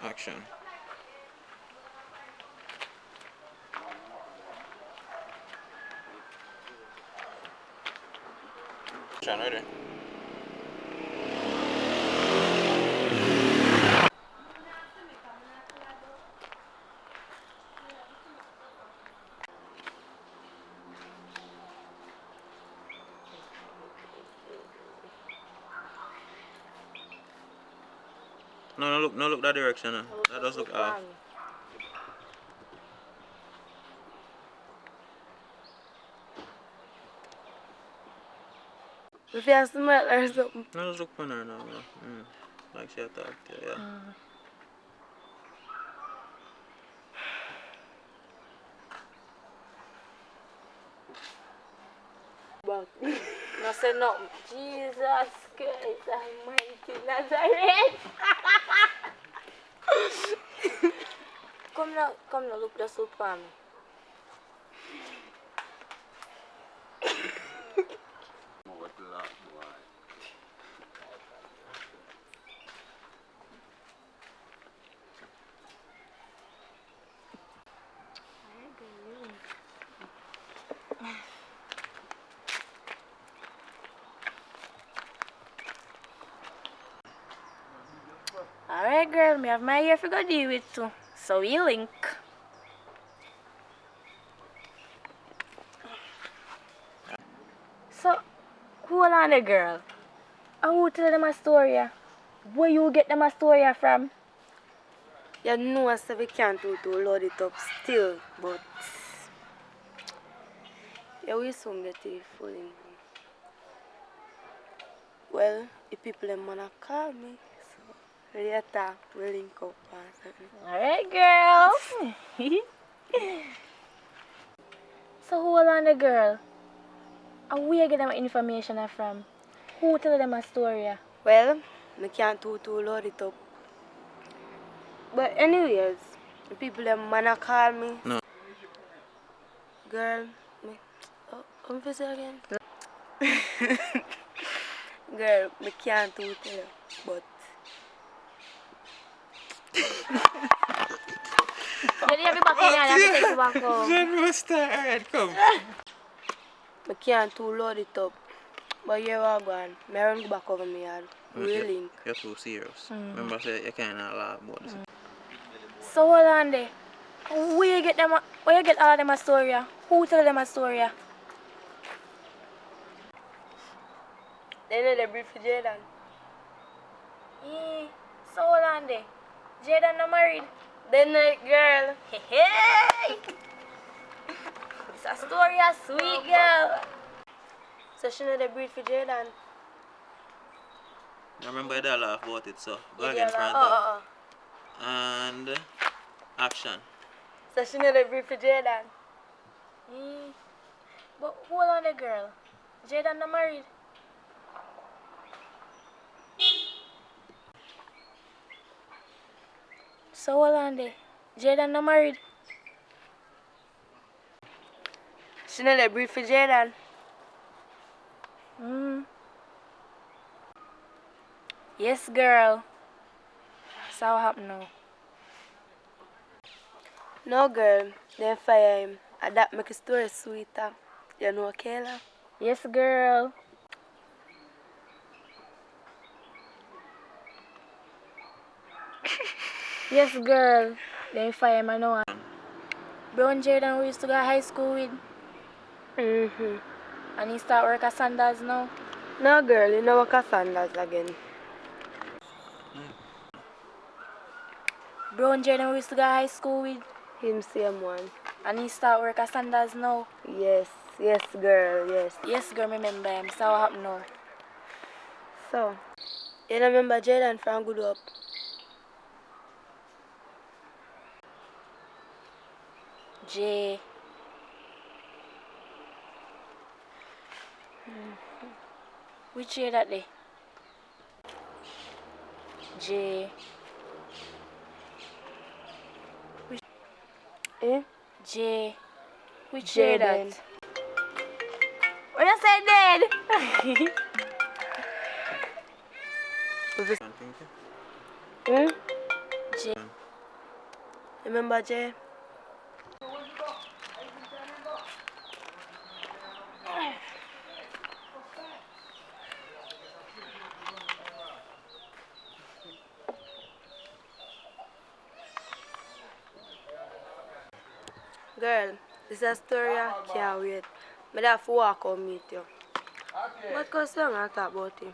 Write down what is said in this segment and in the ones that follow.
Action. Action, ready? No look that direction. That does look off. If you have smell or something. No, just look on her now. Like she talk to you, yeah. But no say nothing. Jesus Christ Almighty Nazareth. Come now, look the soup for me. Alright girl, me have my hair for go deal with too. So we link. So, hold on the girl. I will tell them a story. Where you get them a story from? You know I say we can't do to load it up still, but yeah, we soon get it full. Well, the people them wanna call me, so later we'll link up or something. Alright girl. So hold on the girl. And where you get them information from? Who tell them a story? Well, I can't do to load it up. But anyways, the people them wanna call me. No. Girl, I'm busy again. Girl, I can't do tell you, but you didn't have back in and I take you back home. Alright, come. I can't too load it up. But you are gone. I run go back over me yard. We'll link. You're too serious. Remember, say you can't laugh about this. So hold on there. Where you get all them a story? Who tell them a story? They know the brief for Jaden. Yeah. So hold on there. Jaden not married. Then the girl. Hey! It's a story, a sweet girl. So she know the breed for Jaden. I remember you laugh about it, so go You again, did front laugh. up. And action. So she know the breed for Jaden. But hold on the girl. Jaden not married. So hold on there. Jaden not married. She know the breed for Jaden. Yes, girl. So what happened now? No, girl. They fire him. And that make the story sweeter. You know, Kayla? Yes, girl. Yes, girl. They fire him, I know. Bro and Jaden we used to go to high school with. And he start work at Sanders now. No, girl. You know work at Sanders again. Bro and Jaden we used to go to high school with. Him same one. And he start work at Sanders now. Yes, girl, yes. Yes, girl, remember him. So what happened now? So, you remember Jaden from Good Up? J. Which J that day? J. Which? J. Which J that? What you say then? J. Remember, Jay? Girl, this is a story I can't wait. But I have to walk out meet you. What goes long I talk about him?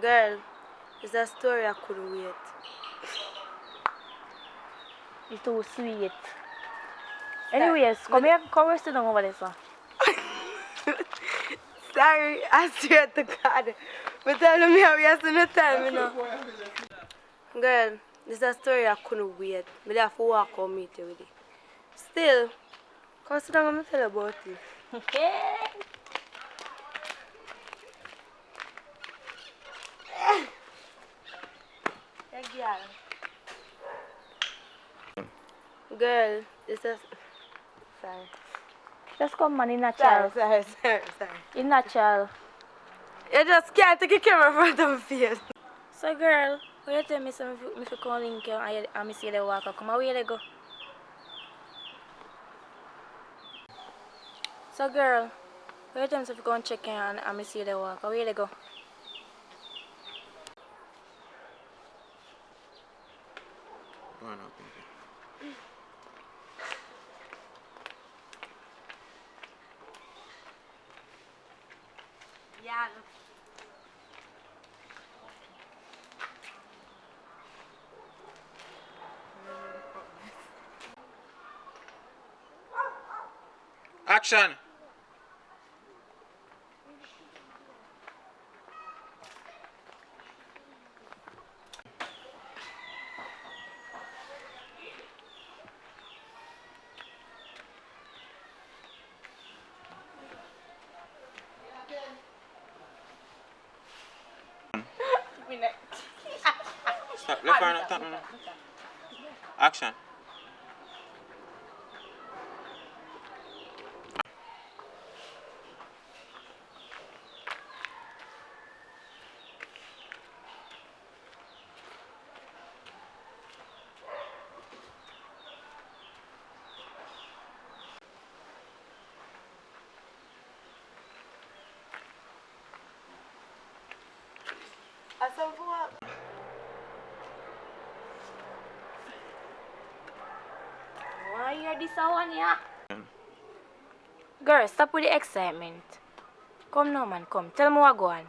Girl, it's a story I couldn't wait. It's too sweet. Anyways, come here, come rest down over this one. Sorry, I swear to God. But tell me how you spend the time, you know. Girl, this is a story I couldn't wait. But I have to walk out meet you with it. Still, come sit down and tell you about it. Yeah, girl. Girl, this is... Sorry. Just come man, in natural. Sorry. In natural. You just can't take a camera front of my face. So girl, where you tell me some if you call link you and I see the walk come where you go? So girl, where you tell me if you go and check in and I see the walk where you go? Go on now, Pinky. Yeah. Action! Stop, left hand up, no. Action. Why you hear this one yeah? Girl, stop with the excitement. Come now man, come. Tell me what go on.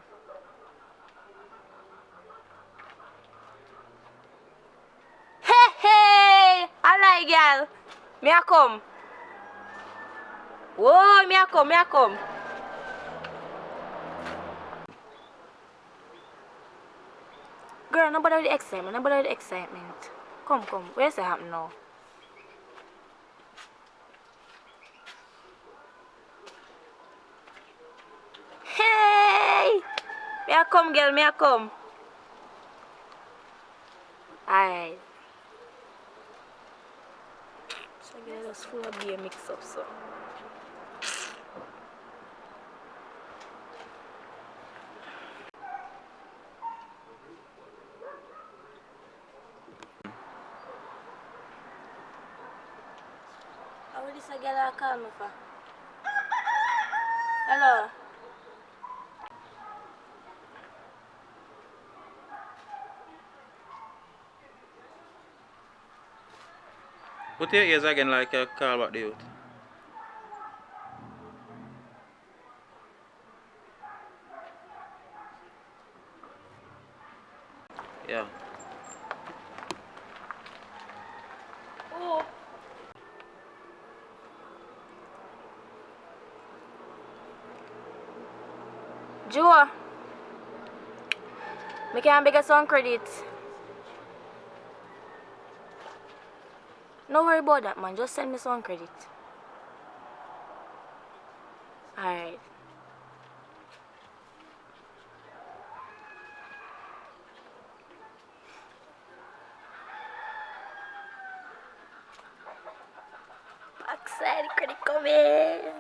Hey! I like girl. Me a come. Whoa, me a come. Girl, nobody with the excitement. Come. Where's the happen now? Hey! Me a come, girl, me a come. Alright. So girl, just full of beer mix up so. How will this a girl call me for? Hello? Put your ears again like a call back the youth. Yeah. Oh. Joe, me can beg some credit. No worry about that man, just send me some credit. Alright. Backside credit coming.